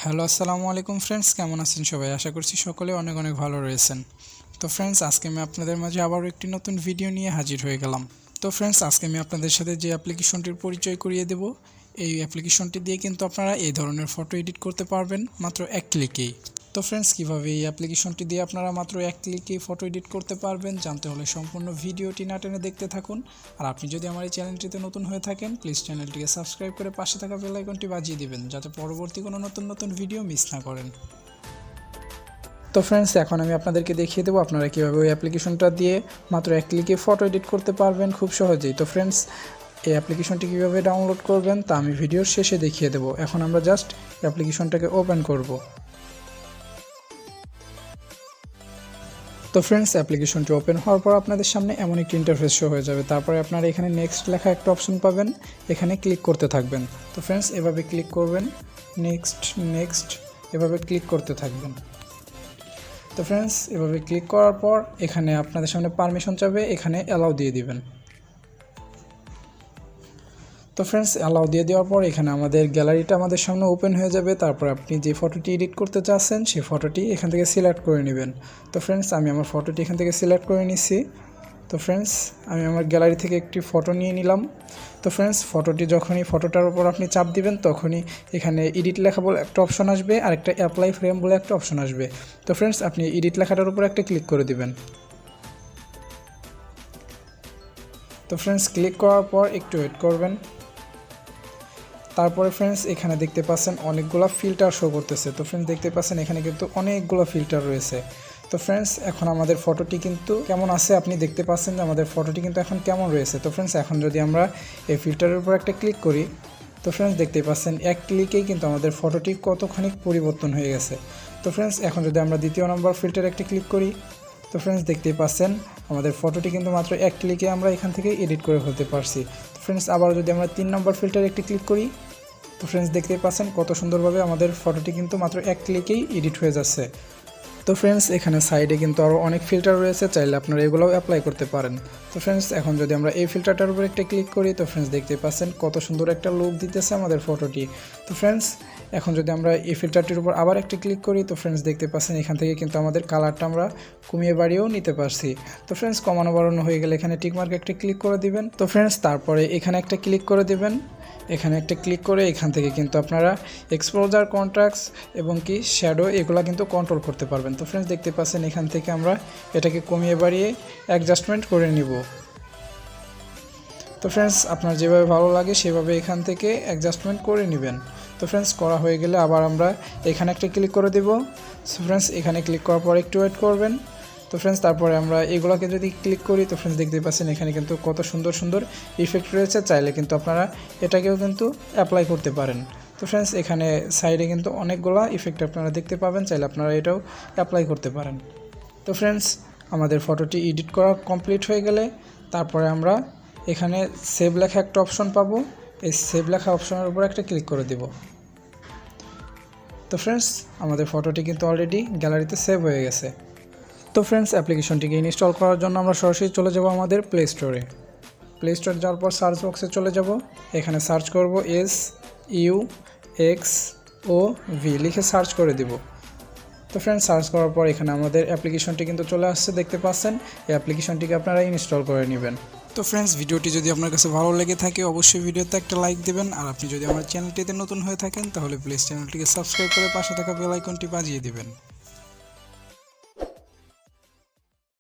Hello আসসালামু আলাইকুম friends, কেমন আছেন সবাই? আশা করছি সকলে অনেক অনেক ভালো রয়েছেন। তো ফ্রেন্ডস, আজকে আমি আপনাদের মাঝে আবারও একটি নতুন ভিডিও নিয়ে হাজির হয়ে গেলাম। তো ফ্রেন্ডস, আজকে আমি আপনাদের সাথে যে অ্যাপ্লিকেশনটির পরিচয় করিয়ে দেব, এই অ্যাপ্লিকেশনটি দিয়ে কিন্তু আপনারা এই ধরনের ফটো এডিট করতে পারবেন মাত্র এক ক্লিকেই। তো ফ্রেন্ডস, কীভাবে এই অ্যাপ্লিকেশনটি দিয়ে আপনারা মাত্র এক ক্লিকেই ফটো এডিট করতে পারবেন জানতে হলে সম্পূর্ণ ভিডিওটি না টেনে দেখতে থাকুন। আর আপনি যদি আমার এই চ্যানেলটিতে নতুন হয়ে থাকেন, প্লিজ চ্যানেলটিকে সাবস্ক্রাইব করে পাশে থাকা বেল আইকনটি বাজিয়ে দিবেন যাতে পরবর্তী কোনো নতুন ভিডিও মিস না করেন। তো ফ্রেন্ডস, এখন আমি আপনাদেরকে দেখিয়ে দেবো আপনারা কীভাবে ওই অ্যাপ্লিকেশনটা দিয়ে মাত্র এক ক্লিকে ফটো এডিট করতে পারবেন খুব সহজেই। তো ফ্রেন্ডস, এই অ্যাপ্লিকেশনটি কীভাবে ডাউনলোড করবেন তা আমি ভিডিওর শেষে দেখিয়ে দেবো। এখন আমরা জাস্ট অ্যাপ্লিকেশনটাকে ওপেন করব। তো ফ্রেন্ডস, অ্যাপ্লিকেশনটি ওপেন হওয়ার পর আপনাদের সামনে এমন একটি ইন্টারফেস শো হয়ে যাবে। তারপরে আপনারা এখানে নেক্সট লেখা একটা অপশন পাবেন, এখানে ক্লিক করতে থাকবেন। তো ফ্রেন্ডস, এভাবে ক্লিক করবেন, নেক্সট এভাবে ক্লিক করতে থাকবেন। তো ফ্রেন্ডস, এভাবে ক্লিক করার পর এখানে আপনাদের সামনে পারমিশন চাবে, এখানে অ্যালাউ দিয়ে দিবেন। তো ফ্রেন্ডস, অ্যালাউ দিয়ে দেওয়ার পর এখানে আমাদের গ্যালারিটা আমাদের সামনে ওপেন হয়ে যাবে। তারপর আপনি যে ফটোটি এডিট করতে চাচ্ছেন সেই ফটোটি এখান থেকে সিলেক্ট করে নেবেন। তো ফ্রেন্ডস, আমি আমার ফটোটি এখান থেকে সিলেক্ট করে নিচ্ছি। তো ফ্রেন্ডস, আমি আমার গ্যালারি থেকে একটি ফটো নিয়ে নিলাম। তো ফ্রেন্ডস, ফটোটার উপর আপনি চাপ দিবেন তখনই এখানে এডিট লেখা বলে একটা অপশন আসবে আর একটা অ্যাপ্লাই ফ্রেম বলে একটা অপশন আসবে। তো ফ্রেন্ডস, আপনি এডিট লেখাটার উপর একটা ক্লিক করে দিবেন। তো ফ্রেন্ডস, ক্লিক করার পর একটু ওয়েট করবেন। তারপরে ফ্রেন্ডস, এখানে দেখতে পাচ্ছেন অনেকগুলো ফিল্টার শো করতেছে। তো ফ্রেন্ডস, দেখতে পাচ্ছেন এখানে কিন্তু অনেকগুলো ফিল্টার রয়েছে। তো ফ্রেন্ডস, এখন আমাদের ফটোটি কিন্তু কেমন আছে আপনি দেখতে পাচ্ছেন যে আমাদের ফটোটি কিন্তু এখন কেমন রয়েছে। তো ফ্রেন্ডস, এখন যদি আমরা এই ফিল্টারের উপর একটা ক্লিক করি, তো ফ্রেন্ডস দেখতে পাচ্ছেন এক ক্লিকেই কিন্তু আমাদের ফটোটি কতখানি পরিবর্তন হয়ে গেছে। তো ফ্রেন্ডস, এখন যদি আমরা দ্বিতীয় নম্বর ফিল্টারে একটা ক্লিক করি, তো ফ্রেন্ডস দেখতেই পাচ্ছেন আমাদের ফটোটি কিন্তু মাত্র এক ক্লিকে আমরা এখান থেকে এডিট করে ফেলতে পারছি। তো ফ্রেন্ডস, আবার যদি আমরা 3 নম্বর ফিল্টারে একটি ক্লিক করি, তো ফ্রেন্ডস দেখতেই পাচ্ছেন কত সুন্দরভাবে আমাদের ফটোটি কিন্তু মাত্র এক ক্লিকেই এডিট হয়ে যাচ্ছে। তো ফ্রেন্ডস, এখানে সাইডে কিন্তু আরও অনেক ফিল্টার রয়েছে, চাইলে আপনারা এগুলোও অ্যাপ্লাই করতে পারেন। তো ফ্রেন্ডস, এখন যদি আমরা এই ফিল্টারটার উপর একটা ক্লিক করি, তো ফ্রেন্ডস দেখতেই পাচ্ছেন কত সুন্দর একটা লুক দিতেছে আমাদের ফটোটি। তো ফ্রেন্ডস, এখন যদি আমরা এই ফিল্টারটির উপর আবার একটা ক্লিক করি, তো ফ্রেন্ডস দেখতে পাচ্ছেন এখান থেকে কিন্তু আমাদের কালারটা আমরা কমিয়ে বাড়িয়েও নিতে পারছি। তো ফ্রেন্ডস, কমানো বাড়ানো হয়ে গেলে এখানে টিকমার্ক একটা ক্লিক করে দিবেন। তো ফ্রেন্ডস, তারপরে এখানে একটা ক্লিক করে দিবেন। এখানে একটা ক্লিক করে এখান থেকে কিন্তু আপনারা এক্সপোজার, কন্ট্রাস্ট এবং কি শ্যাডো এগুলো কিন্তু কন্ট্রোল করতে পারবেন। তো ফ্রেন্ডস, দেখতে পাচ্ছেন এখান থেকে আমরা এটাকে কমিয়ে বাড়িয়ে অ্যাডজাস্টমেন্ট করে নিব। তো ফ্রেন্ডস, আপনার যেভাবে ভালো লাগে সেভাবে এখান থেকে অ্যাডজাস্টমেন্ট করে নেবেন। তো ফ্রেন্ডস, করা হয়ে গেলে আবার আমরা এখানে একটা ক্লিক করে দেব। সো ফ্রেন্ডস, এখানে ক্লিক করার পর একটু ওয়েট করবেন। তো ফ্রেন্ডস, তারপরে আমরা এগুলোকে যদি ক্লিক করি, তো ফ্রেন্ডস দেখতে পাচ্ছেন এখানে কিন্তু কত সুন্দর সুন্দর ইফেক্ট রয়েছে, চাইলে কিন্তু আপনারা এটাকেও কিন্তু অ্যাপ্লাই করতে পারেন। তো ফ্রেন্ডস, এখানে সাইডে কিন্তু অনেকগুলো ইফেক্ট আপনারা দেখতে পাবেন, চাইলে আপনারা এটাও অ্যাপ্লাই করতে পারেন। তো ফ্রেন্ডস, আমাদের ফটোটি এডিট করা কমপ্লিট হয়ে গেলে তারপরে আমরা এখানে সেভ লেখা একটা অপশন পাবো, এই সেভ লেখা অপশনের উপর একটা ক্লিক করে দেব। তো ফ্রেন্ডস, আমাদের ফটোটি কিন্তু অলরেডি গ্যালারিতে সেভ হয়ে গেছে। তো ফ্রেন্ডস, অ্যাপ্লিকেশনটিকে ইনস্টল করার জন্য আমরা সরাসরি চলে যাব আমাদের প্লে স্টোরে। প্লে স্টোরে যাওয়ার পর সার্চ বক্সে চলে যাব, এখানে সার্চ করব SUXOV লিখে সার্চ করে দিব। তো ফ্রেন্ডস, সার্চ করার পর এখানে আমাদের অ্যাপ্লিকেশনটি কিন্তু চলে আসছে, দেখতে পাচ্ছেন। এই অ্যাপ্লিকেশনটিকে আপনারা ইনস্টল করে নেবেন। তো ফ্রেন্ডস, ভিডিওটি যদি আপনার কাছে ভালো লেগে থাকে অবশ্যই ভিডিওতে একটা লাইক দেবেন। আর আপনি যদি আমার চ্যানেলটিতে নতুন হয়ে থাকেন তাহলে প্লিজ চ্যানেলটিকে সাবস্ক্রাইব করে পাশে থাকা বেল আইকনটি বাজিয়ে দিবেন।